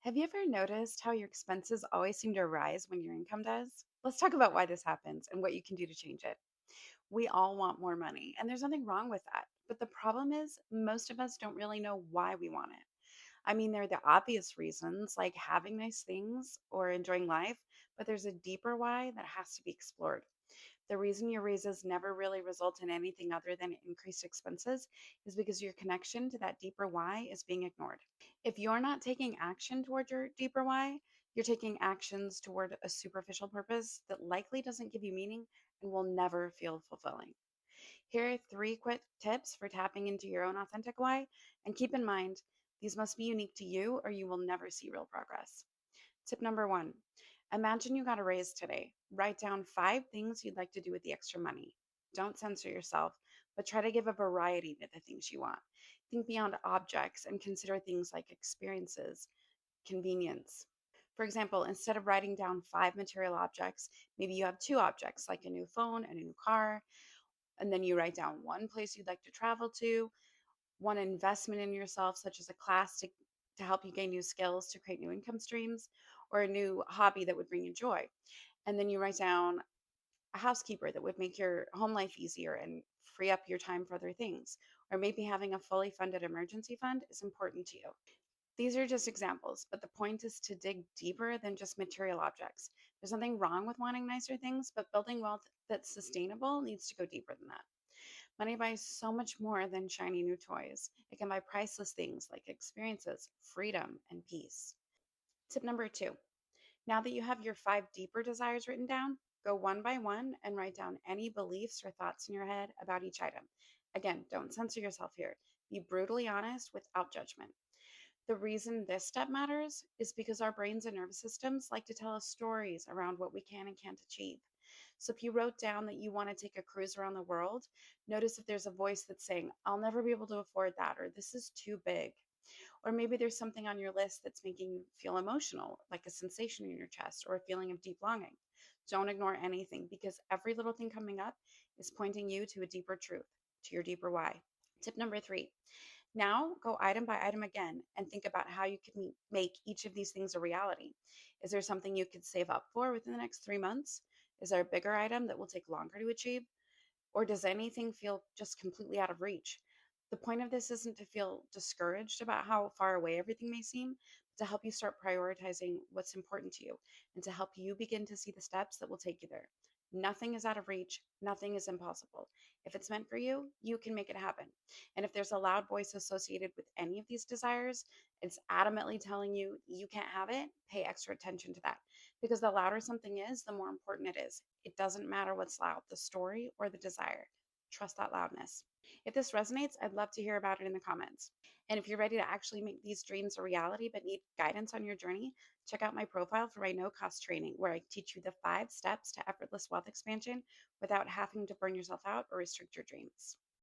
Have you ever noticed how your expenses always seem to rise when your income does? Let's talk about why this happens and what you can do to change it. We all want more money, and there's nothing wrong with that. But the problem is, most of us don't really know why we want it. I mean, there are the obvious reasons, like having nice things or enjoying life, but there's a deeper why that has to be explored. The reason your raises never really result in anything other than increased expenses is because your connection to that deeper why is being ignored. If you're not taking action toward your deeper why, you're taking actions toward a superficial purpose that likely doesn't give you meaning and will never feel fulfilling. Here are three quick tips for tapping into your own authentic why, and keep in mind, these must be unique to you or you will never see real progress. Tip number one, imagine you got a raise today. Write down five things you'd like to do with the extra money. Don't censor yourself, but try to give a variety to the things you want. Think beyond objects and consider things like experiences, convenience. For example, instead of writing down five material objects, maybe you have two objects like a new phone and a new car, and then you write down one place you'd like to travel to, one investment in yourself, such as a class to help you gain new skills to create new income streams, or a new hobby that would bring you joy. And then you write down a housekeeper that would make your home life easier and free up your time for other things. Or maybe having a fully funded emergency fund is important to you. These are just examples, but the point is to dig deeper than just material objects. There's nothing wrong with wanting nicer things, but building wealth that's sustainable needs to go deeper than that. Money buys so much more than shiny new toys. It can buy priceless things like experiences, freedom, and peace. Tip number two, now that you have your five deeper desires written down, go one by one and write down any beliefs or thoughts in your head about each item. Again, don't censor yourself here. Be brutally honest without judgment. The reason this step matters is because our brains and nervous systems like to tell us stories around what we can and can't achieve. So if you wrote down that you want to take a cruise around the world, notice if there's a voice that's saying, I'll never be able to afford that, or this is too big. Or maybe there's something on your list that's making you feel emotional, like a sensation in your chest or a feeling of deep longing. Don't ignore anything because every little thing coming up is pointing you to a deeper truth, to your deeper why. Tip number three, now go item by item again and think about how you could make each of these things a reality. Is there something you could save up for within the next 3 months? Is there a bigger item that will take longer to achieve? Or does anything feel just completely out of reach? The point of this isn't to feel discouraged about how far away everything may seem, but to help you start prioritizing what's important to you and to help you begin to see the steps that will take you there. Nothing is out of reach, nothing is impossible. If it's meant for you, you can make it happen. And if there's a loud voice associated with any of these desires, it's adamantly telling you you can't have it, pay extra attention to that. Because the louder something is, the more important it is. It doesn't matter what's loud, the story or the desire. Trust that loudness. If this resonates, I'd love to hear about it in the comments. And if you're ready to actually make these dreams a reality but need guidance on your journey, check out my profile for my no cost training, where I teach you the 5 steps to effortless wealth expansion without having to burn yourself out or restrict your dreams.